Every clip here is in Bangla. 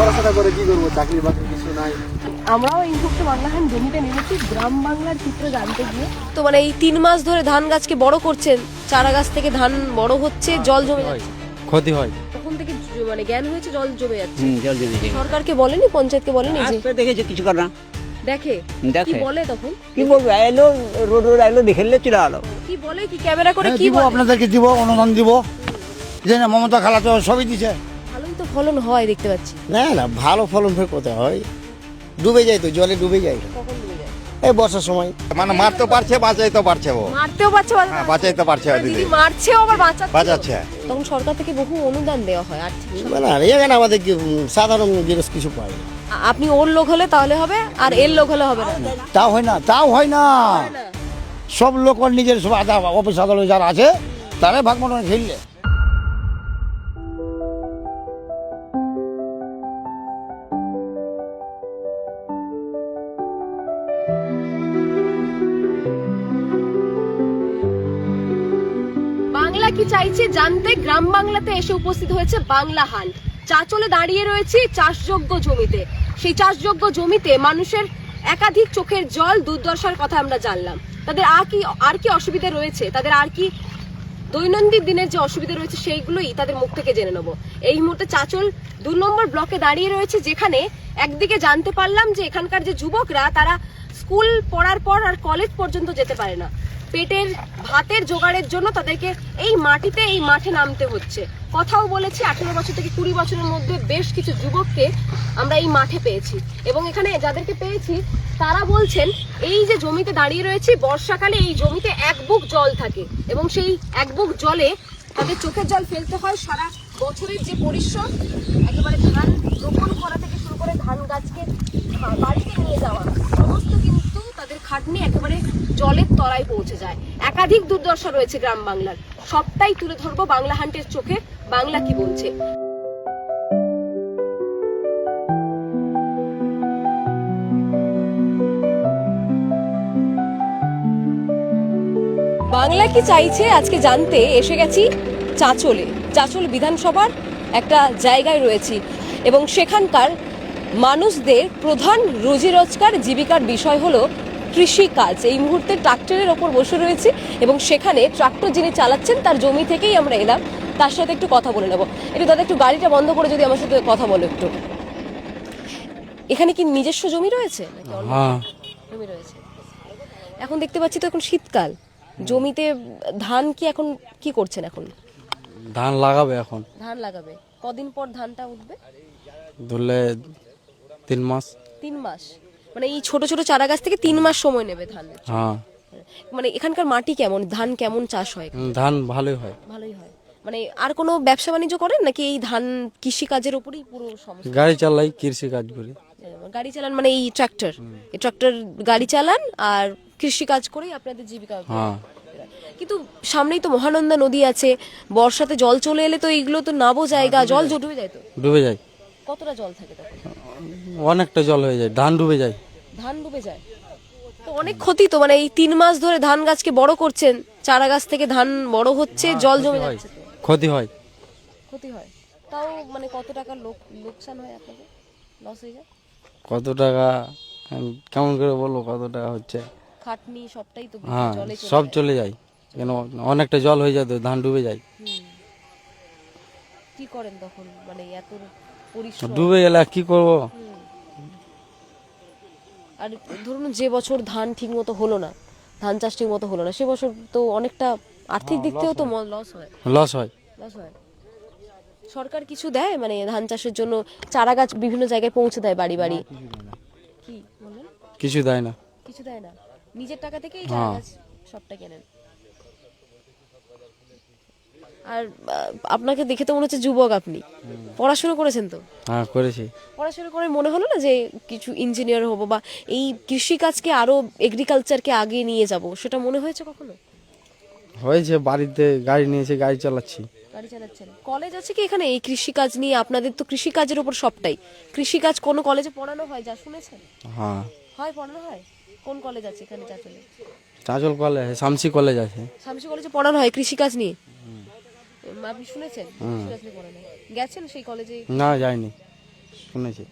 পড়াশোনা করে কি করবো, চাকরি বাকরি কিছু নাই। আমরাও এই মুহূর্তে বাংলাহান জমিতে নেমেছি গ্রাম বাংলার চিত্র জানতে গিয়ে। তো মানে এই 3 মাস ধরে ধান গাছকে বড় করছেন, চারা গাছ থেকে ধান বড় হচ্ছে, জল জমে যাচ্ছে, ক্ষতি হয়। তখন থেকে মানে জ্ঞান হয়েছে জল জমে যাচ্ছে। জল জমে যায়। সরকারকে বলেনি, পঞ্চায়েতকে বলেনি যে আসবে দেখেছে কিছু কর না, দেখে কি দেখে বলে তখন? কি বলবো, এলো রোড এলো দেখে নিলে চলে আলো। কি বলে, কি ক্যামেরা করে কি দিব, বলে? আপনাদেরকে দিব, অনুদান দিব, যে না মমতা খালা তো সবই দিছে। ভালোই তো ফলন হয় দেখতে পাচ্ছি। না না, ভালো ফলন ফের কোথায় হয়, ডুবে যায় তো, জলে ডুবে যায় কখন ডুবে যায়? এই বর্ষার সময়। মানে মারতে পারছে, বাঁচাইতে পারছে, ও মারতেও পারছে, বাঁচাইতে পারছে দিদি দিদি, মারছেও আবার বাঁচাচ্ছে। বাঁচাচ্ছে। তখন সরকার থেকে বহু অনুদান দেওয়া হয় আর্থিক সহায়তা। মানে আর এখানে আমাদের কি সাধারণ জিনিস কিছু পাই না। আপনি ওর লোক হলে তাহলে হবে, আর এর লোক হলে হবে না। তাও হয় না, তাও হয় না। সব লোক নিজের সব আধা অফিস আদালত যারা আছে তারাই ভাগ মতন খেললে। বাংলা কি চাইছে জানতে গ্রাম বাংলাতে এসে উপস্থিত হয়েছে বাংলা হান্ট। চাচলে দাঁড়িয়ে রয়েছে চাষযোগ্য জমিতে। সেই চাষযোগ্য জমিতে মানুষের একাধিক চোখের জল, দুর্দশার কথা আমরা জানলাম। তাদের আর কি অসুবিধা রয়েছে, তাদের আর কি দৈনন্দিন দিনের যে অসুবিধা রয়েছে সেইগুলোই তাদের মুখ থেকে জেনে নেবো। এই মুহূর্তে চাচল 2 নম্বর ব্লকে দাঁড়িয়ে রয়েছে, যেখানে একদিকে জানতে পারলাম যে এখানকার যে যুবকরা তারা স্কুল পড়ার পর আর কলেজ পর্যন্ত যেতে পারে না। পেটের ভাতের জোগাড়ের জন্য তাদেরকে এই মাঠে নামতে হচ্ছে। কথাও বলেছি 18 বছর থেকে 20 বছরের মধ্যে বেশ কিছু যুবককে আমরা এই মাঠে পেয়েছি, এবং এখানে যাদেরকে পেয়েছি তারা বলছেন এই যে জমিতে দাঁড়িয়ে রয়েছে, বর্ষাকালে এই জমিতে 1 বুক জল থাকে, এবং সেই 1 বুক জলে তাদের চোখের জল ফেলতে হয়। সারা বছরের যে পরিশ্রম, একেবারে ধান রোপণ করা থেকে শুরু করে ধান গাছকে বাড়িতে নিয়ে যাওয়া, সমস্ত কিন্তু তাদের খাটনি একেবারে জলের তলায় পৌঁছে যায়। একাধিক দুর্দশা রয়েছে গ্রাম বাংলার, সবটাই তুলে ধরবো বাংলা হান্টের চোখে। বাংলা কি বলছে। বাংলা কি চাইছে আজকে জানতে এসে গেছি চাচল বিধানসভার একটা জায়গায় রয়েছি, এবং সেখানকার মানুষদের প্রধান রুজি রোজগার জীবিকার বিষয় হলো কৃষিকাজ। এই মুহূর্তে ট্রাক্টরের ওপর বসে রয়েছি, এবং সেখানে ট্রাক্টর যিনি চালাচ্ছেন তার জমি থেকেই আমরা এলাম, তার সাথে একটু কথা বলে নেবো। একটু দাদা, একটু গাড়িটা বন্ধ করে যদি আমার সাথে কথা বলো একটু। এখানে কি নিজস্ব জমি রয়েছে? হ্যাঁ, জমি রয়েছে। এখন দেখতে পাচ্ছি তো এখন শীতকাল, জমিতে ধান কি এখন কি করছেন? এখন ধান লাগাবে। এখন ধান লাগাবে। কদিন পর ধানটা উঠবে? ধরলে 3 মাস। 3 মাস, মানে এই ছোট ছোট চারা গাছ থেকে 3 মাস সময় নেবে ধান। হ্যাঁ। মানে এখানকার মাটি কেমন, ধান কেমন চাষ হয়? ধান ভালোই হয়। ভালোই হয়। মানে আর কোনো ব্যবসা বাণিজ্য করেন নাকি এই ধান কৃষি কাজের উপরেই পুরো সমস্যা? গাড়ি চালাই, কৃষি কাজ করি। গাড়ি চালান, মানে এই ট্রাক্টর গাড়ি চালান আর কৃষি কাজ করেই আপনাদের জীবিকা। হ্যাঁ। কিন্তু সামনেই তো মহানন্দা নদী আছে, বর্ষাতে জল চলে এলে তো এইগুলো তো নাবো জায়গা, জল ডুবে যায় তো। ডুবে যায়। কতটা জল থাকে তখন? অনেকটা জল হয়ে যায়, ধান ডুবে যায়। ধান ডুবে যায় তো অনেক ক্ষতি তো। মানে এই 3 মাস ধরে ধান গাছকে বড় করছেন, চারা গাছ থেকে ধান বড় হচ্ছে, জল জমে যাচ্ছে তো। ক্ষতি হয়। ক্ষতি হয়, তাও মানে কত টাকা লোকসান হয় আপনাদের, লস হয়ে যায়? কত টাকা আমি কেমন করে বলবো, কত টাকা হচ্ছে? খাটনি সবটাই তো হ্যাঁ, জলে সব চলে যায়, কেন অনেকটা জল হয়ে যায় তো, ধান ডুবে যায়। কি করেন তখন, মানে এত পরিশ্রম ডুবে গেলে আর কি করবো? আর ধরুন যে বছর ধান ঠিক মতো হলো না, ধান চাষ ঠিক মতো হলো না, সে বছর তো অনেকটা আর্থিক দিক থেকেও তো লস হয়। লস হয়। লস হয়। সরকার কিছু দেয় মানে ধান চাষের জন্য? চারা গাছ বিভিন্ন জায়গায় পৌঁছে দেয় বাড়ি বাড়ি? কি বললেন? কিছু দেয় না। কিছু দেয় না, নিজের টাকা থেকেই চারা গাছ সবটা কেনেন। আর আপনাকে দেখে তো মনে হচ্ছে যুবক, আপনি পড়াশোনা করেছেন তো? হ্যাঁ, করেছি। পড়াশোনা করে মনে হলো না যে কিছু ইঞ্জিনিয়ার হব বা এই কৃষিকাজকে আরো এগ্রিকালচারকে আগে নিয়ে যাব, সেটা মনে হয়েছে কখনো? হয়েছে, বাড়িতে গাড়ি নিয়েছে, গাড়ি চালাচ্ছি। গাড়ি চালাচ্ছেন। কলেজ আছে কি এখানে এই কৃষিকাজ নিয়ে? আপনাদের তো কৃষিকাজের উপর সবটাই। কৃষিকাজ কোনো কলেজে পড়ানো হয় যা শুনেছেন? হ্যাঁ, হয়, পড়ানো হয়। কোন কলেজ আছে এখানে চাচলে? চাঁচল কলেজ, শামসি কলেজ আছে। শামসি কলেজে পড়ানো হয় কৃষিকাজ নিয়ে? আপনি শুনেছেন কৃষিকাজ নিয়ে পড়ানো হয়? গেছেন সেই কলেজে? না, যাইনি। শুনেছি।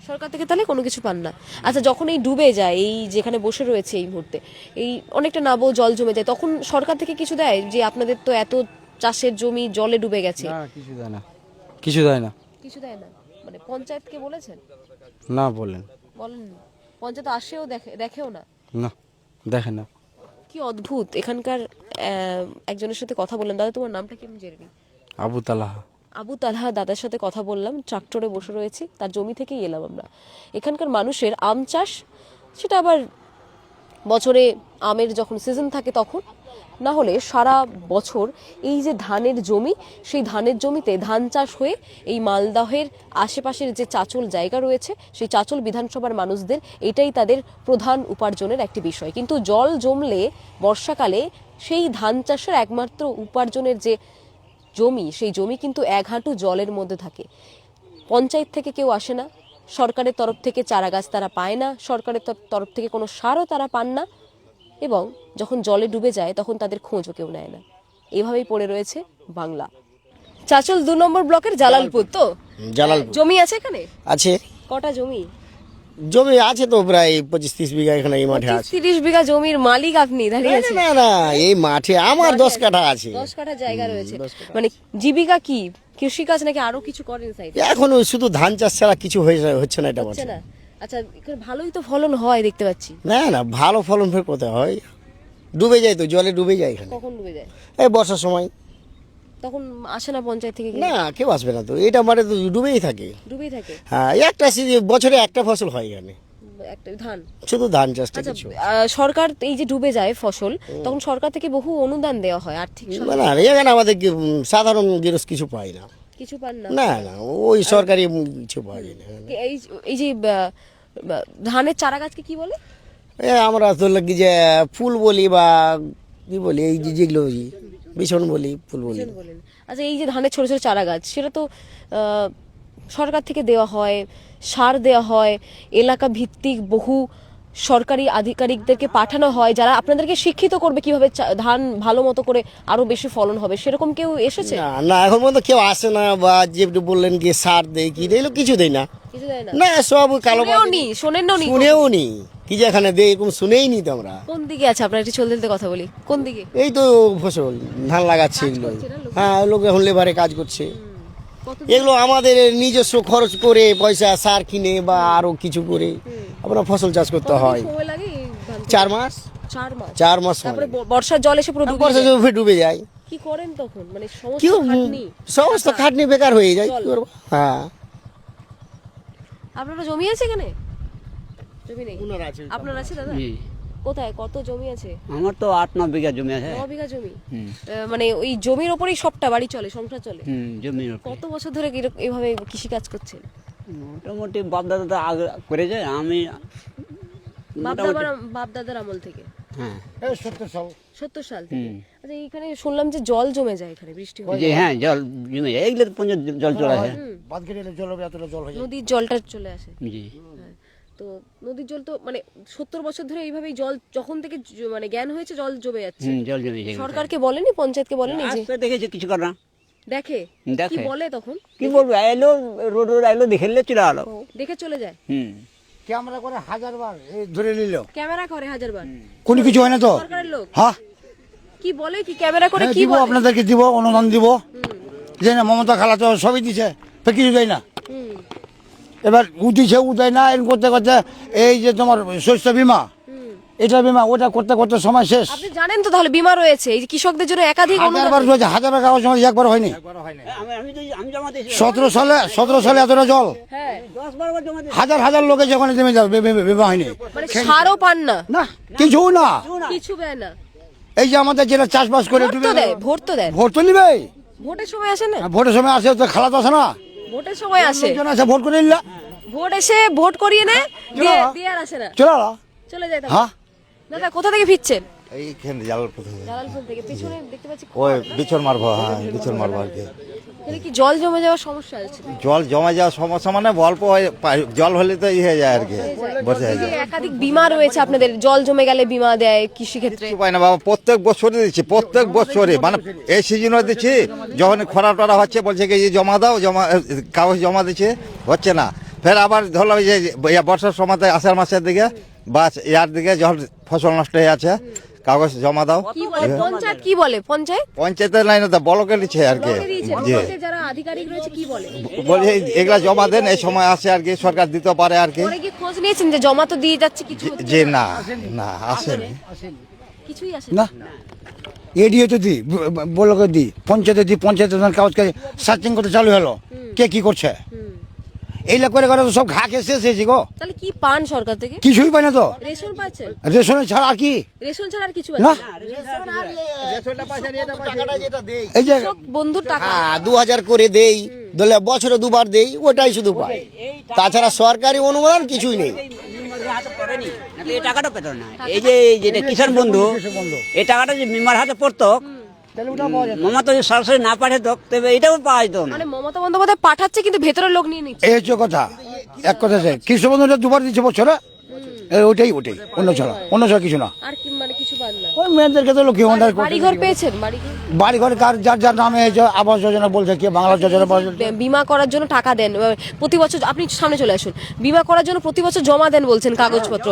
সরকার থেকে তাহলে কোনো কিছু পান না। আচ্ছা, যখন এই ডুবে যায়, এই যেখানে বসে রয়েছে এই মুহূর্তে, এই অনেকটা নাবো জল জমে যায়, তখন সরকার থেকে কিছু দেয় যে আপনাদের তো এত চাষের জমি জলে ডুবে গেছে? না, কিছু দেয় না, কিছু দেয় না। কিছু দেয় না মানে পঞ্চায়েতকে বলেছেন? না বলেন। বলেন পঞ্চায়েত আসেও দেখেও না? না, দেখে না। কি অদ্ভুত। এখানকার একজনের সাথে কথা বললাম। দাদা, তোমার নামটা কি আমি জেনে নিই? আবু তালাহা। আবু তালহা দাদার সাথে কথা বললাম, ট্রাক্টরে বসে রয়েছি, তার জমি থেকেই এলাম আমরা। এখানকার মানুষের আম চাষ, সেটা আবার বছরে আমের যখন সিজন থাকে তখন, না হলে সারা বছর এই যে ধানের জমি, সেই ধানের জমিতে ধান চাষ হয়ে এই মালদহের আশেপাশের যে চাচল জায়গা রয়েছে, সেই চাচল বিধানসভার মানুষদের এটাই তাদের প্রধান উপার্জনের একটি বিষয়। কিন্তু জল জমলে বর্ষাকালে সেই ধান চাষের একমাত্র উপার্জনের যে জমি, সেই জমি কিন্তু এক হাঁটু জলের মধ্যে থাকে। পঞ্চায়েত থেকে কেউ আসে না, সরকারের তরফ থেকে চারা গাছ তারা পায় না, সরকারের তরফ থেকে কোনো সারও তারা পান না, এবং যখন জলে ডুবে যায় তখন তাদের খোঁজও কেউ নেয় না। এভাবেই পড়ে রয়েছে বাংলা। চাচল 2 নম্বর ব্লকের জালালপুর তো? জালালপুর জমি আছে এখানে? আছে, কটা জমি? জমি আছে তো প্রায় 25-30 বিঘা এখানে এই মাঠে আছে। 30 বিঘা জমির মালিক আপনি দাঁড়িয়ে আছেন? না না, এই মাঠে আমার 10 কাঠা আছে। 10 কাঠা জায়গা রয়েছে। মানে জীবিকা কি কৃষিকাজ নাকি আরো কিছু করেন সাইডে? এখন ওই শুধু ধান চাষ ছাড়া কিছু হচ্ছে না এটা হচ্ছে মাঠে। না? আচ্ছা, এখানে ভালোই তো ফলন হয় দেখতে পাচ্ছি। না না, ভালো ফলন ফের কোথায় হয়, ডুবে যায় তো, জলে ডুবে যায় এখানে। কখন ডুবে যায়? এই বর্ষার সময়। তখন আসে না পঞ্চায়েত থেকে? না, কেউ আসবে না তো, এটা মাঠে তো ডুবেই থাকে। ডুবেই থাকে? হ্যাঁ, একটা বছরে একটা ফসল হয় এখানে, একটা ধান? শুধু ধান চাষটা আচ্ছা, কিছু। সরকার এই যে ডুবে যায় ফসল, তখন সরকার থেকে বহু অনুদান দেওয়া হয়, আর্থিক না, এখানে আমাদের সাধারণ গৃহস্থ কিছু পাই না। কিছু পান না? না না, ওই সরকারি কিছু পাই না। এই যে ধানের চারা গাছকে কি বলে? আমরা তো কি যে ফুল বলি বা কি বলি, এই যে যেগুলো বিছন বলি, ফুল বলি। বলেন। আচ্ছা, এই যে ধানের ছোট ছোট চারা গাছ, সেটা তো সরকার থেকে দেওয়া হয়, সার দেওয়া হয়, এলাকা ভিত্তিক বহু সরকারি আধিকারিকদেরকে পাঠানো হয় যারা আপনাদেরকে শিক্ষিত করবে কিভাবে ধান ভালো মতো করে আরো বেশি ফলন হবে। সেরকম কেউ এসেছে? না না, এখন পর্যন্ত কেউ আসে না, বা যে বললেন কি সার দেয় কি দেয়, কিছু দেয় না। কিছু দেয় না? না, সব কালো শুনেও নি কি যে এখানে দেয়, এরকম শুনেই নি তো আমরা। কোন দিকে আছে আপনার? একটু চলতে কথা বলি, কোন দিকে? এই তো ফসল ধান লাগাচ্ছে এগুলো। হ্যাঁ, লোক এখন লেবারে কাজ করছে। এগুলো আমাদের নিজস্ব খরচ করে পয়সা সার কিনে বা আরো কিছু করে আমরা ফসল চাষ করতে হয়। সময় লাগে? 4 মাস। 4 মাস সময় তারপরে লাগে। বর্ষার জল এসে পুরো ডুবে বর্ষা যায়। জমি ডুবে যায়। কি করেন তখন? মানে কি সমস্ত খাটনি বেকার হয়ে যায়, কি করবো? হ্যাঁ। আপনারা জমি আছে এখানে? জমি নেই? আপনার আছে দাদা? কোথায়, কত জমি আছে? আমার তো 8-9 বিঘা জমি আছে। 9 বিঘা জমি? মানে ওই জমির ওপরেই সবটা বাড়ি চলে, সংসার চলে? জমির উপরে। কত বছর ধরে এভাবে কৃষি কাজ করছেন? মোটামুটি বাপ দাদা তো আগে করে যায়, আমি বাপ দাদার আমল থেকে? হ্যাঁ। 70 সাল থেকে? আচ্ছা, এইখানে শুনলাম যে জল জমে যায় এখানে বৃষ্টি হলে? যে হ্যাঁ, জল জমে যায়, এইগুলো তো পঞ্চায়েত জল চলে আসে। নদীর জলটা চলে আসে? জি। হ্যাঁ। তো নদীর জল তো মানে 70 বছর ধরে এইভাবেই জল, যখন থেকে মানে জ্ঞান হয়েছে জল জমে যাচ্ছে। জল জমে যায়। সরকারকে বলেনি, পঞ্চায়েতকে বলেনি যে? আসতে দেখেছি, কিছু কর না। দেখে? কি বলে তখন? কি বলবো, এলো রোড এলো, দেখে নিলে চলে আলো। দেখে চলে যায়? ক্যামেরা করে 1000 বার ধরে নিল, ক্যামেরা করে 1000 বার? কোনো কিছু হয় না তো। সরকারের লোক? হ্যাঁ, কি বলে, কি ক্যামেরা করে কি দিব, বলে? আপনাদেরকে দিব, অনুদান দিব, যে না মমতা খালা তো সবই দিছে, তো কিছু দেয় না। এবার উঠিছে উঠায় না, এরকম করতে করতে এই যে তোমার শস্য বীমা, এটা বীমা, ওটা করতে করতে সময় শেষ। আপনি জানেন তো তাহলে বিমা রয়েছে এই যে কৃষকদের জন্য একাধিক অনুদান? 1000 বার রয়েছে, 1000 বার কাগজ জমা, একবার হয়নি। আমি জমাতে 17 সালে এতটা জল, হ্যাঁ। 10-12 বার জমাতে। হাজার লোকে যখন জমে যাবে, বীমা হয়নি। মানে সারও পান না? না, কিছু না। কিছু দেয় না? এই যে আমাদের যেটা চাষবাস করে ভোট তো দেয়, ভোট তো দেয়। ভোট তো নিবে, ভোটের সময় আসে না? ভোটের সময় আসে তো, খালা তো আসে না, ভোটের সময় আসে, লোকজন আসে ভোট করে নিলা, ভোট এসে ভোট করিয়ে নেয়, দিয়ে আর আসে না, চলে যায়। হ্যাঁ, দাদা কোথা থেকে ফিরছেন? এইখানে জালালপুর থেকে। জালালপুর থেকে। পিছনে দেখতে পাচ্ছি ওই বিছন মারবো, হ্যাঁ বিছন মারবো আর কি। এখানে কি জল জমে যাওয়ার সমস্যা আছে? জল জমা যাওয়ার সমস্যা মানে অল্প জল হলে তো হয়ে যায় আর কি, বসে এই যে একাধিক বীমা রয়েছে আপনাদের, জল জমে গেলে বীমা দেয় কৃষি ক্ষেত্রে। কিছু পাই না বাবা, প্রত্যেক বছরই দিচ্ছি, প্রত্যেক বছরই, মানে এই সিজনও দিচ্ছি, যখন খরা টরা হচ্ছে বলছে কি যে জমা দাও, কাগজ জমা দিচ্ছে, হচ্ছে না। ফের আবার ধরলাম যে বর্ষার সময়তে আষাঢ় মাসের দিকে বা ইয়ার দিকে যখন ফসল নষ্ট হয়ে আছে, কাগজ জমা দাও। কি বলে পঞ্চায়েত, কি বলে পঞ্চায়েত? পঞ্চায়েতের লাইনে তো ব্লকে নিচ্ছে আর কি, বলকে দিয়েছে, জি পঞ্চায়েতে যারা আধিকারিক রয়েছে কি বলে? বলছে এগুলা জমা দেন, এই সময় আসে আর কি, সরকার দিতে পারে আর কি। পরে কি খোঁজ নিয়েছেন যে জমা তো দিয়ে যাচ্ছে, কিছু হচ্ছে যে না? না আসেনি। কিছুই আসে না এডিও তো দিই, ব্লকে দিই, পঞ্চায়েতে দিই, পঞ্চায়েতে কাগজ সার্চিং করতে চালু হলো, কে কি করছে এইলা করে করে তো সব ঘা খেয়ে শেষ হয়েছি গো। তাহলে কি পান সরকার থেকে? কিছুই পাই না তো, রেশন পাচ্ছেন? রেশনের ছাড়া আর কি রেশন ছাড়া আর কিছু না। এই যে কৃষক বন্ধুর টাকা। 2000 করে দেই, ধরলে বছরে 2বার দেই, ওটাই শুধু পাই, তাছাড়া সরকারি অনুদান কিছুই নেই। এই টাকাটা পেত না। এই যে যেটা কিষাণ বন্ধু, এই টাকাটা যে মেম্বার হাতে পড়তো, মমতা যদি সরাসরি না পাঠাতো তবে এটাও পাওয়া যেত না। মানে মমতা বন্দ্যোপাধ্যায় পাঠাচ্ছে কিন্তু ভেতরের লোক নিয়ে নিচ্ছে। এই হচ্ছে কথা, এক কথা আছে, কৃষক বন্ধুটা 2বার দিচ্ছে বছরে, ওটাই অন্য ছাড়া কিছু না। আর কি মানে কিছু পান না? ওই মেয়েদেরকে তো লক্ষ্মী ভান্ডার বাড়িঘর পেয়েছেন? বাড়িঘর বাড়িঘর কার যার যার নামে হয়েছে, আবাস যোজনা বলছে, কি বাংলা যোজনা বলছে। বীমা করার জন্য টাকা দেন প্রতি বছর, আপনি সামনে চলে আসুন। বীমা করার জন্য প্রতি বছর জমা দেন বলছেন কাগজপত্র,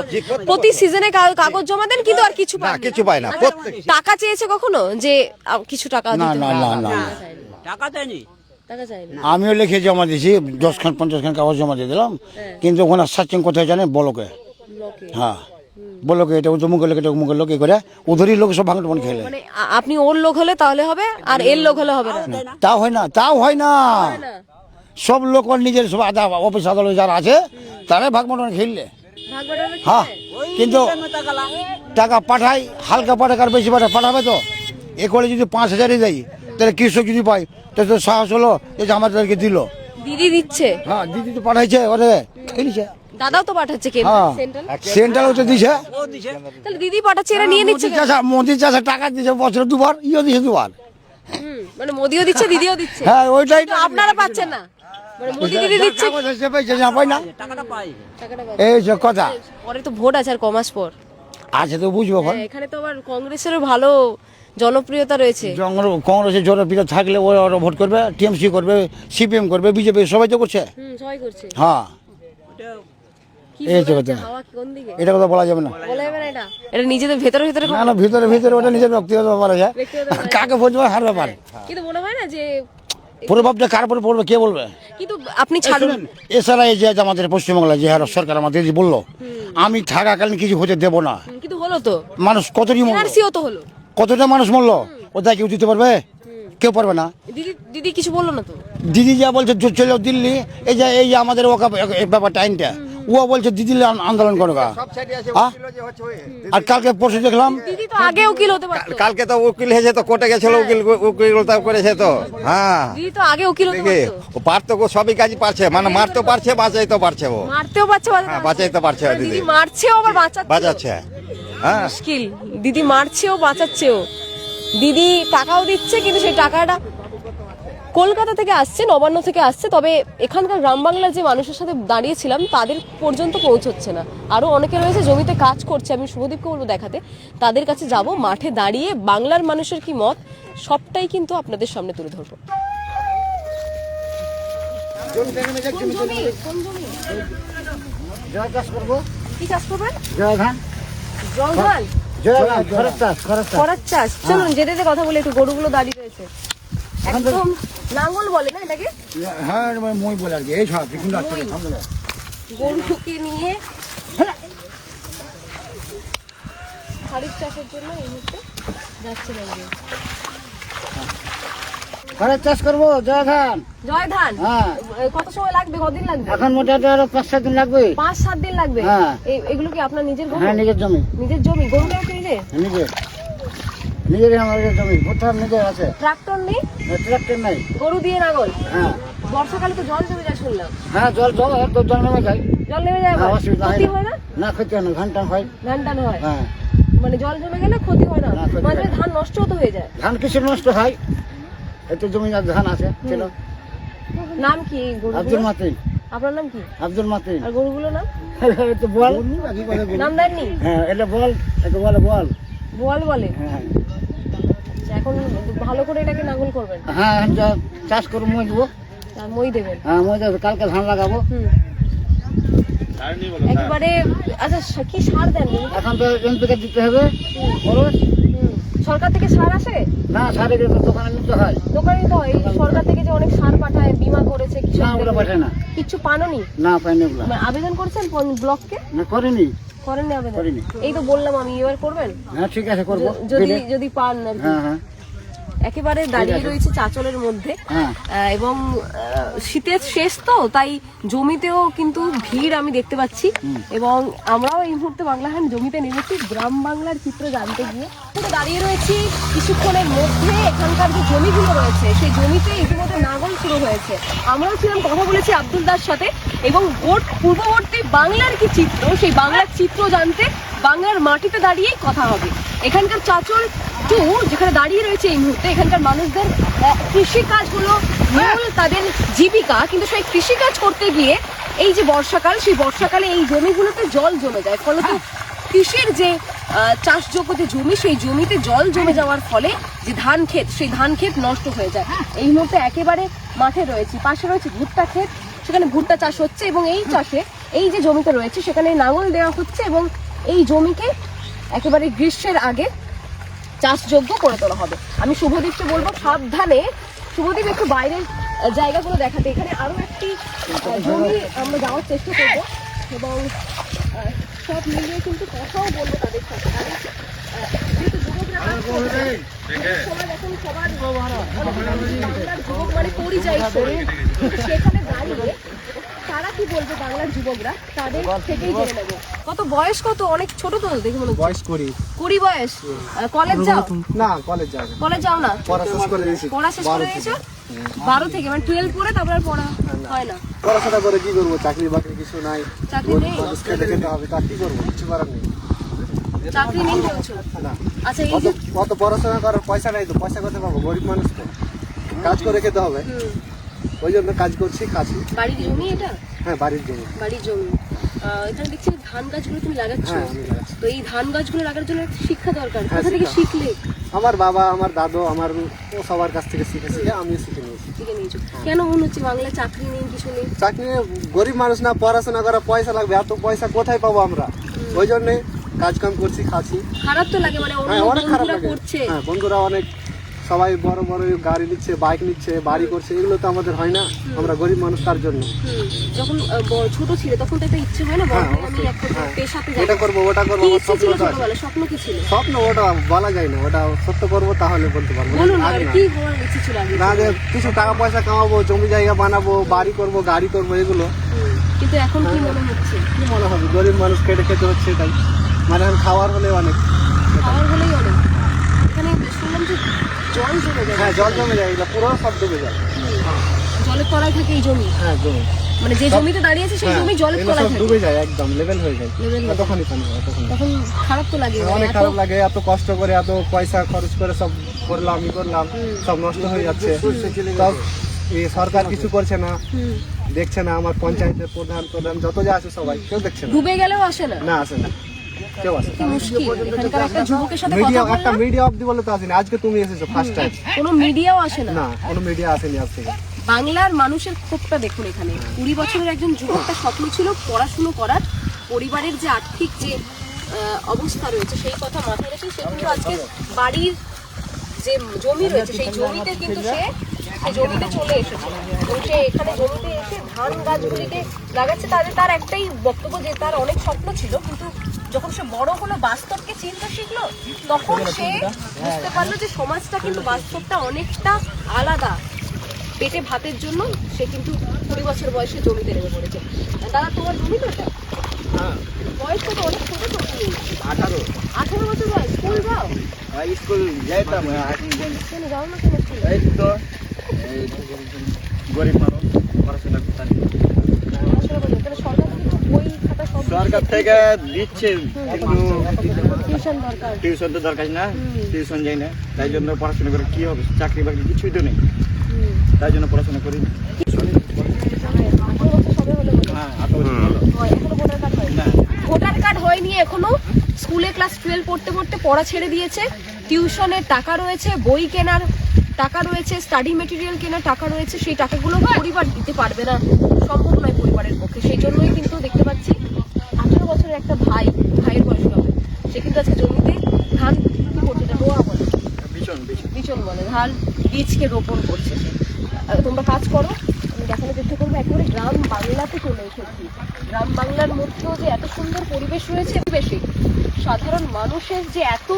প্রতি সিজনে কাগজ জমা দেন, কিন্তু আর কিছু পান না। কিছু পায় না। আচ্ছা, টাকা চেয়েছে কখনো যে কিছু টাকা না দিতে না হবে? না না টাকা চাইনি। টাকা চাইনি। আমিও লিখে জমা দিয়েছি, 10খান 50খান কাগজ জমা দিয়ে দিলাম, কিন্তু ওখানে সার্চিং কোথায় জানে, ব্লকে। ব্লকে। হ্যাঁ ব্লকে, এটা উমুকের লোক, এটা উমুকের লোক, এই করে ওদেরই লোক সব ভাঙট খেলে। মানে আপনি ওর লোক হলে তাহলে হবে, আর এর লোক হলে হবে না? তাও হয় না, না। সব লোক ওর নিজের সব অফিস আদালত যারা আছে তারাই ভাগ বন্টন খেললে। ভাগ বাটোয়ারা কি হ্যাঁ হয়? কিন্তু টাকা পাঠাই, হালকা পাঠাক আর বেশি পাঠাবে তো। এ করে যদি 5000ই দেয়, তাহলে কৃষক যদি পায় তাহলে তো সাহস হলো যে আমাদেরকে দিল। দিদি দিচ্ছে, হ্যাঁ দিদি তো পাঠাইছে, ওরে খেলিছে। দাদাও তো পাঠাচ্ছে, কে হ্যাঁ সেন্ট্রাল? সেন্ট্রাল তো দিছে, তাহলে দিদি পাঠাচ্ছে, এরা নিয়ে নিচ্ছে কেন? মোদি চাষা টাকা দিছে বছরে 2বার, দিছে 2বার। মানে মোদিও দিচ্ছে, দিদিও দিচ্ছে, হ্যাঁ ওইটাই কিন্তু আপনারা পাচ্ছেন না। মানে মোদি দিদি দিচ্ছে, কাগজ আছে, পেয়েছে না, পাই না, টাকাটা পাই। টাকাটা পাচ্ছে। এই হচ্ছে কথা। পরে তো ভোট আছে আর কমাস পর। আছে তো বুঝবো এখন। হ্যাঁ, এখানে তো আবার কংগ্রেসেরও ভালো জনপ্রিয়তা রয়েছে। কংগ্রেসের জনপ্রিয় থাকলে ওরা ভোট করবে, টিএমসি করবে, সিপিএম করবে, বিজেপি সবাই তো করছে। সবাই করছে। হ্যাঁ কি এই মনে হচ্ছে হচ্ছে, কথা। হাওয়া কোন দিকে? এটা কথা বলা যাবে না। বলা যাবে না এটা? এটা নিজেদের ভেতরে ভেতরে না না, ভিতরে ভিতরে ওটা নিজের ব্যক্তিগত ব্যাপার আছে, ব্যক্তিগত ব্যাপার। কাকে ভোট দেবে হার ব্যাপার। কিন্তু মনে হয় না যে, প্রভাবটা কার উপরে পড়বে কে বলবে। কিন্তু আপনি ছাড়ুন। এছাড়া এই যে আমাদের পশ্চিমবাংলায় যে হার সরকার আমাদের যে বললো, আমি থাকাকালীন কিছু হতে দেবো না, কিন্তু হলো তো, মানুষ কতটি মরলো, এনআরসিও তো হলো। কতটা মানুষ মরলো, ওটা কেউ দিতে পারবে? কেউ পারবে না। দিদি কিছু বললো না তো? দিদি যা বলছে চলো দিল্লি, এই যে আমাদের ওকা ব্যাপারটা আইনটা, ও বলছে দিদি আন্দোলন করো গা। আর কালকে পরশু দেখলাম, দিদি তো আগে উকিল হতে পারতো। কালকে তো উকিল হয়েছে, তো কোর্টে গেছিল, উকিলতা করেছে তো। হ্যাঁ দিদি তো আগে উকিল হতে দেখি পারতো। ও পারতো গো, সবই কাজই পারছে, মানে মারতেও পারছে, বাঁচাইতে পারছে ও। মারতেও পারছে, হ্যাঁ বাঁচাইতে পারছে দিদি দিদি, মারছেও আবার বাঁচাচ্ছে। বাঁচাচ্ছে। হ্যাঁ মুশকিল, দিদি মারছেও বাঁচাচ্ছেও, দিদি টাকাও দিচ্ছে, কিন্তু সেই টাকাটা কলকাতা থেকে আসছে, নবান্ন থেকে আসছে, তবে এখানকার গ্রাম বাংলার যে মানুষের সাথে দাঁড়িয়েছিলাম তাদের পর্যন্ত পৌঁছচ্ছে না। আরও অনেকে রয়েছে জমিতে কাজ করছে, আমি শুভদীপকে বলবো দেখাতে, তাদের কাছে যাব, মাঠে দাঁড়িয়ে বাংলার মানুষের কি মত সবটাই কিন্তু আপনাদের সামনে তুলে ধরবো। কি চাষ করবেন? জল ধান, খরার চাষ। চলুন যেতে যেতে কথা বলে, একটু গরুগুলো দাঁড়িয়ে রয়েছে, একদম লাঙ্গল বলে না এটাকে, হ্যাঁ মই বলে আর কি, এই সব গরুকে নিয়ে খারিফ চাষের জন্য এই মুহূর্তে যাচ্ছে না। খরার চাষ করবো, জয় ধান। জয় ধান, হ্যাঁ কত সময় লাগবে, কদিন লাগবে? এখন মোটামুটি আরো 5-7 দিন লাগবে। 5-7 দিন লাগবে। হ্যাঁ। এগুলো কি আপনার নিজের গরু? হ্যাঁ নিজের জমি, নিজের জমি, গরুটা কি নিজের? নিজেরই আমাদের জমি, ভুট্টার নিজের আছে, ট্রাক্টর নেই, ট্রাক্টর নাই। গরু দিয়ে নাঙল। হ্যাঁ বর্ষাকালে তো জল জমে যায় শুনলাম। হ্যাঁ জল নেমে যায়। জল নেমে যায়, হ্যাঁ, অসুবিধা ক্ষতি হয় হয় না। না? না ক্ষতি হয় না, ধান টান হয়। ধান টান হয়, হ্যাঁ মানে জল জমে গেলে ক্ষতি হয় না, না, ক্ষতি মাঝে হয় না। ধান নষ্ট তো হয়ে যায়। ধান কিছু নষ্ট হয়, এত জমি আর ধান আছে ছিল। নাম কি এই আব্দুল গরুগুলোর? মাতিন, আপনার নাম কি? আব্দুল মাতিন। আর গরুগুলোর নাম? তো বল, নাম দেননি? হ্যাঁ এটা বল, এটা বলে বল। বোয়াল বলে। হ্যাঁ আচ্ছা, এখন ভালো করে এটাকে নাঙ্গল করবেন, হ্যাঁ এখন যা চাষ করে মই দেবো। আর মই দেবেন। হ্যাঁ মই দেবো, কালকে ধান লাগাবো। হুম। একেবারে আচ্ছা কি সার দেন? এখন তো এনপিকে দিতে হবে খরচ। হুম। সরকার থেকে সার আসে? না সারে গেলে তো দোকানে নিতে হয়। দোকানে তো এই সরকার থেকে যে অনেক সার পাঠায়, বীমা করেছে, না ওগুলো কৃষকদের পাঠায় না, কিচ্ছু পানোনি? না পাইনি ওগুলো, মানে আবেদন করেছেন ব্লককে? না করিনি। করেননি আবেদন? করিনি। এই তো বললাম আমি, এবার করবেন হ্যাঁ ঠিক আছে করবো। যদি দিলে। যদি পান আর কি। হ্যাঁ হ্যাঁ একেবারে দাঁড়িয়ে রয়েছে চাঁচলের মধ্যে। হ্যাঁ এবং শীতের শেষ তো, তাই জমিতেও কিন্তু ভিড় আমি দেখতে পাচ্ছি। এবং আমরাও এই মুহূর্তে বাংলা হাট জমিতে নেমেছি গ্রাম বাংলার চিত্র জানতে গিয়ে। তো দাঁড়িয়ে রয়েছি কিছুক্ষণের মধ্যে এখানকার যে জমিগুলো রয়েছে সেই জমিতে ইতিমধ্যে নাঙ্গল শুরু হয়েছে। আমরাও ছিলাম, কথা বলেছি আব্দুল দার সাথে, এবং পূর্ববর্তী বাংলার কি চিত্র সেই বাংলার চিত্র জানতে বাংলার মাটিতে দাঁড়িয়েই কথা হবে। এখানকার চাঁচল টু যেখানে দাঁড়িয়ে রয়েছে এই মুহূর্তে, এখানকার মানুষদের কৃষিকাজ হলো মূল তাদের জীবিকা, কিন্তু সেই কৃষিকাজ করতে গিয়ে এই যে বর্ষাকাল, সেই বর্ষাকালে এই জমিগুলোতে জল জমে যায়, ফলত কৃষির যে চাষযোগ্য যে জমি সেই জমিতে জল জমে যাওয়ার ফলে যে ধান ক্ষেত, সেই ধান ক্ষেত নষ্ট হয়ে যায়। এই মুহূর্তে একেবারে মাঠে রয়েছে, পাশে রয়েছে ভুট্টা ক্ষেত, সেখানে ভুট্টা চাষ হচ্ছে, এবং এই চাষে এই যে জমিতে রয়েছে সেখানে নাঙল দেওয়া হচ্ছে, এবং এই জমিকে একেবারে গ্রীষ্মের আগে চাষযোগ্য করে তোলা হবে। আমি শুভদীপকে বলবো সাবধানে, শুভদীপ একটু বাইরের জায়গাগুলো দেখাতে। এখানে আরো একটি জমি আমরা যাওয়ার চেষ্টা করব, এবং সব মিলিয়ে কিন্তু কথাও বলবো তাদের সাথে। কারণ যেহেতু যুবকরা কাজ করছে, সবাই এখন সবার বাংলার যুবক মানে পরিযায়ী শ্রমিক, সেখানে দাঁড়িয়ে তারা কি বলবে বাংলার যুবকরা, তাদের থেকেই জেনে নেবো। কত বয়স কত? অনেক ছোট তো দেখে মনে হচ্ছে। বয়স করি 20 বয়স। কলেজ যাও? না, কলেজ যাবে, কলেজ যাও না? পড়া শেষ করে দিয়েছি। পড়া শেষ করে দিয়েছো? 12 থেকে, মানে 12 পরে তারপর আর পড়া হয় না? পড়াশোনা করে কি করবো? চাকরি বাকরি কিছু নাই, চাকরি নেই? মানুষ খেতে খেতে হবে, তা কি করবো? কিছু করার নেই। চাকরি নেই বলছো? না, আচ্ছা, এই অত যে অত পড়াশোনা করার পয়সা নাই তো, পয়সা কোথায় পাবো? গরিব মানুষ তো, কাজ করে খেতে হবে, ওই জন্য কাজ করছি, খাচ্ছি। বাড়ির জমি এটা? হ্যাঁ বাড়ির জন্য। বাড়ির জমি। এখানে দেখছি ধান গাছগুলো তুমি লাগাচ্ছ। হ্যাঁ আমি লাগাচ্ছি। তো এই ধান গাছগুলো লাগার জন্য একটা শিক্ষা দরকার। হ্যাঁ, কোথা থেকে শিক্ষা। শিখলে? আমার বাবা, আমার দাদু, আমার ও সবার কাছ থেকে শিখে শিখে আমিও শিখে নিয়েছি। শিখে নিয়েছো? কেন মনে হচ্ছে বাংলায় চাকরি নেই, কিছু নেই? চাকরি নিয়ে গরিব মানুষ না, পড়াশোনা করা পয়সা লাগবে, এত পয়সা কোথায় পাবো আমরা? ওই জন্যে কাজ কাম করছি, খাচ্ছি। খারাপ তো লাগে, মানে অন্য হ্যাঁ অনেক খারাপ বন্ধুরা লাগে। করছে। হ্যাঁ বন্ধুরা অনেক, সবাই বড় বড় গাড়ি নিচ্ছে, বাইক নিচ্ছে, বাড়ি করছে, এগুলো তো আমাদের হয় না, আমরা গরিব মানুষ তার জন্য। যখন ছোট ছিলে তখন তো একটা ইচ্ছে হয় না, বড় হয়ে আমি একটা পেশাতে যাই, এটা করবো, ওটা করবো, কি আমার ইচ্ছে ছিল স্বপ্ন তো আছে। ছোটবেলায়? স্বপ্ন কি ছিল? স্বপ্ন ওটা বলা যায় না, ওটা সত্য করবো তাহলে বলতে পারবো। বলুন না, আগে না। কি হওয়ার ইচ্ছে ছিল আগে? না যে কিছু টাকা পয়সা কামাবো, জমি জায়গা বানাবো, বাড়ি করবো, গাড়ি করবো, এগুলো কিন্তু এখন কি মনে হচ্ছে? কি মনে হবে? গরিব মানুষ খেটে খেতে হচ্ছে, তাই মানে এখন খাওয়ার হলে অনেক। খাওয়ার হলেই অনেক। এখানে শুনলাম যে জল জমে যায়। হ্যাঁ জল জমে যায়, এগুলো পুরো সব ডুবে যায়। জলের তলায় থাকে এই জমি, হ্যাঁ জমি, মানে যে জমিতে দাঁড়িয়ে আছে সেই জমি জলের এগুলো তলায় সব থাকে। ডুবে যায়, একদম লেভেল হয়ে যায়, Level হয়ে এতখানি পানি হয়, এতখানি। তখন খারাপ তো লাগে, মানে অনেক এত- খারাপ লাগে, এত কষ্ট করে, এত পয়সা খরচ করে সব করলাম, সব নষ্ট হয়ে যাচ্ছে। সব এই সরকার কিছু করছে না, দেখছে না। আমার পঞ্চায়েতের প্রধান যত যা আছে সবাই কেউ দেখছে না। ডুবে গেলেও আসে না। না আসে না, কেউ আসে কি মুশকিল। এখানকার একটা যুবকের সাথে কথা মিডিয়া, একটা বললাম, মিডিয়া অব্দি বলে তো আসেনি। আজকে তুমি এসেছো ফার্স্ট টাইম। কোনো মিডিয়াও আসে না। না কোনো মিডিয়া আসেনি আজ থেকে। বাংলার মানুষের ক্ষোভটা দেখুন এখানে। 20 বছরের একজন যুবকটা স্বপ্ন ছিল পড়াশুনো করার, পরিবারের যে আর্থিক যে অবস্থা রয়েছে সেই কথা মাথায় রেখে সে কিন্তু আজকে বাড়ির যে জমি রয়েছে সেই জমিতে কিন্তু সে সেই জমিতে চলে এসেছে, এবং সে এখানে জমিতে এসে ধান গাছগুলিকে লাগাচ্ছে। তার একটাই বক্তব্য যে তার অনেক স্বপ্ন ছিল, কিন্তু যখন সে বড় হলো, বাস্তবকে চিনতে শিখলো, তখন সে বুঝতে পারলো যে সমাজটা কিন্তু বাস্তবটা অনেকটা আলাদা। পেটে ভাতের জন্য সে কিন্তু 20 বছর বয়সে জমিতে নেমে পড়েছে। দাদা তোমার জমি তো এটা? বয়স কত? অনেক ছোট তো তুমি। 18 বছর বয়স। স্কুল যাও? স্কুল যাইতাম, কেন যাও না কেন স্কুলে? এই তো গরিব মানুষ পড়াশোনা করতে পড়াশোনা করো। তাহলে সরকার থেকে তো বই খাতা সব সরকার থেকে দিচ্ছে, কিন্তু টিউশন দরকার। টিউশন তো দরকার না, টিউশন যাই না, তাই জন্য পড়াশোনা করে কি হবে? চাকরি বাকরি কিছুই তো নেই। তাই জন্য পড়াশোনা করি না। 18 বছর সবে হলো বলে। হ্যাঁ 18 বছর হলো। হয়, এখনো ভোটার কার্ড হয়নি। না ভোটার কার্ড হয়নি এখনো। স্কুলে ক্লাস 12 পড়তে পড়তে পড়া ছেড়ে দিয়েছে। টিউশনের টাকা রয়েছে, বই কেনার টাকা রয়েছে, স্টাডি মেটেরিয়াল কেনার টাকা রয়েছে, সেই টাকাগুলো পরিবার দিতে পারবে না, সম্ভব নয় পরিবারের পক্ষে। সেই জন্যই কিন্তু দেখতে পাচ্ছি 18 বছরের একটা ভাইয়ের বয়স হবে, সে কিন্তু আজকে জমিতে ধান কি করছে, এটা রোয়া বলে, বিচন বলে, ধান বীজকে রোপণ করছে সে। তোমরা কাজ করো, আমি দেখানোর চেষ্টা করবো। একেবারে গ্রাম বাংলাতে চলে এসেছি। গ্রাম বাংলার মধ্যেও যে এত সুন্দর পরিবেশ রয়েছে, বেশি সাধারণ মানুষের যে এত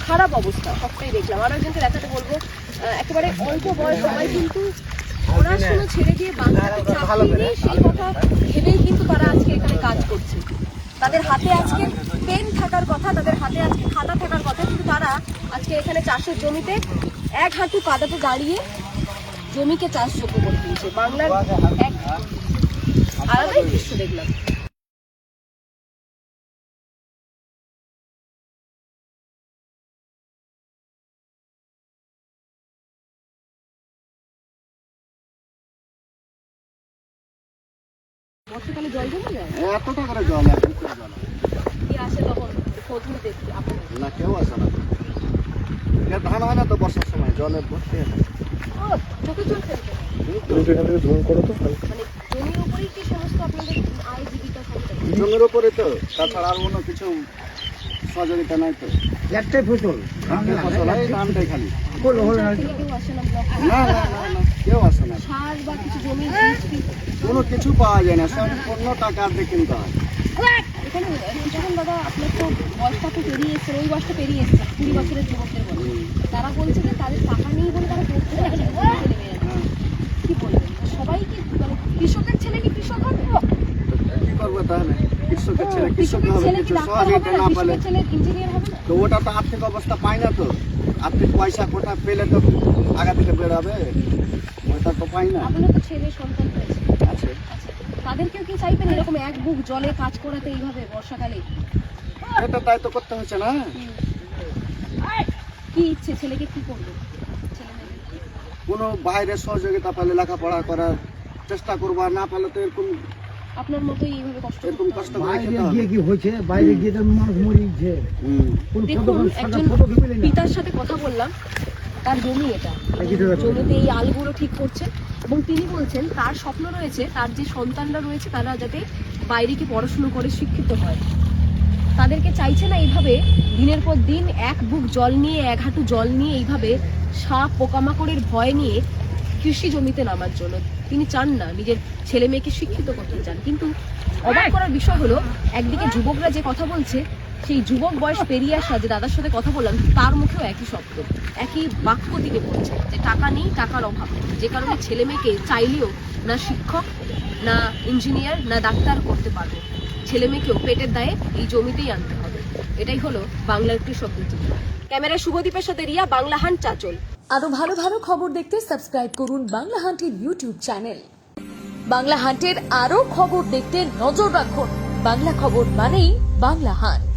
খারাপ অবস্থা সবটাই দেখলাম। আরো একজনকে দেখাতে বলবো, একেবারে অল্প বয়স, সবাই কিন্তু পড়াশোনা ছেড়ে দিয়ে বাংলাতে চাকরি নেই সেই কথা ভেবেই কিন্তু তারা আজকে এখানে কাজ করছে। তাদের হাতে আজকে পেন থাকার কথা, তাদের হাতে আজকে খাতা থাকার কথা, কিন্তু তারা আজকে এখানে চাষের জমিতে এক হাঁটু কাদাতে দাঁড়িয়ে জমিকে চাষযোগ্য করে দিয়েছে। বাংলার এক আলাদাই দৃশ্য দেখলাম। বর্ষাকালে জল জমে যায়, এতটা করে জল এখন করে জল কি আসে তখন খোঁজ নিতে আপনাদের? না, কেউ আসে না। এর ধান হয় না তো বর্ষার সময়, জলে ভর্তি হয়ে যায়। ও, চোখে জল ফেলতে এখান থেকে জুম করো তো। মানে জমির উপরেই কি সমস্ত আপনাদের আয় জীবিকা সব থাকে? জমির উপরে তো, তাছাড়া আর অন্য কিছু সহযোগিতা নাই তো। একটাই ফসল ফসল হয়, ধানটাই খালি। পঞ্চায়েত থেকে কেউ আসে না, ব্লক থেকে? না না না না, কেউ আসে না। সার বা কিছু জমির বীজ টিজ? কোনো কিছু পাওয়া যায় না, সম্পূর্ণ টাকা দিয়ে কিনতে হয়। এখানে যখন দাদা আপনার তো বয়সটা তো পেরিয়ে এসছে, ওই বয়সটা পেরিয়ে এসছে 20 বছরের যুবকদের বয়স, তারা বলছে যে তাদের টাকা নেই বলে তারা পড়তে যাচ্ছে, নেমে যাচ্ছে। কি বলবেন, সবাই কি মানে কৃষকের ছেলে কি কৃষক হবে? কি করবো তাহলে? কৃষকের ছেলে কৃষক কৃষকের হবে, ছেলে কি কিছু ডাক্তার হবে সহযোগিতা না, না পেলে কৃষকের ছেলে ইঞ্জিনিয়ার হবে না? তো ওটা তো আর্থিক অবস্থা পায় না, তো আর্থিক পয়সা কোথা পেলে তো আগা থেকে বেরোবে, ওটা তো পাই না। আপনার তো ছেলে সন্তান রয়েছে, আছে আচ্ছা, তাদেরকেও কি চাইবেন এরকম এক বুক জলে কাজ করাতে এইভাবে বর্ষাকালে? এটা তাই তো করতে হচ্ছে না। কি ইচ্ছে, ছেলেকে কি করবে? ছেলে মেয়ে কোনো বাইরের সহযোগিতা পেলে লেখাপড়া করার চেষ্টা করবো, আর না পেলে তো এরকম আপনার মতোই এইভাবে কষ্ট এরকম করতে কষ্ট হবে। করে খেতে হবে। গিয়ে কি হয়েছে, বাইরে গিয়ে তো মানুষ মরিছে। হুম। দেখুন, একজন পিতার সাথে কথা বললাম, তার জমি এটা, জমিতে এই আলগুলো ঠিক করছে এবং তিনি বলছেন তার স্বপ্ন রয়েছে তার যে সন্তানরা রয়েছে তারা যাতে বাইরে কি পড়াশুনো করে শিক্ষিত হয়। তাদেরকে চাইছে না এইভাবে দিনের পর দিন এক বুক জল নিয়ে, এক হাঁটু জল নিয়ে, এইভাবে সাপ পোকামাকড়ের ভয় নিয়ে কৃষি জমিতে নামার জন্য। তিনি চান না নিজের ছেলে মেয়েকে শিক্ষিত করতে চান। কিন্তু অবাক করার বিষয় হলো, একদিকে যুবকরা যে কথা বলছে, সেই যুবক বয়স পেরিয়ে আসা যে দাদার সাথে কথা বললাম, তার মুখেও একই শব্দ, একই বাক্য তিনি বলছেন যে টাকা নেই, টাকার অভাব, যে কারণে ছেলে মেয়েকে চাইলেও না শিক্ষক, না ইঞ্জিনিয়ার, না ডাক্তার করতে পারবে। ছেলে মেয়েকেও পেটের দায়ে এই জমিতেই আনতে হবে। এটাই হলো বাংলার কৃষকদের চিত্র। ক্যামেরায় শুভদীপের সাথে রিয়া, বাংলা হান্ট, চাচল। আরো ভালো ভালো খবর দেখতে সাবস্ক্রাইব করুন বাংলা হান্টের ইউটিউব চ্যানেল। বাংলা হান্টের আরো খবর দেখতে নজর রাখুন। বাংলা খবর মানেই বাংলা হান্ট।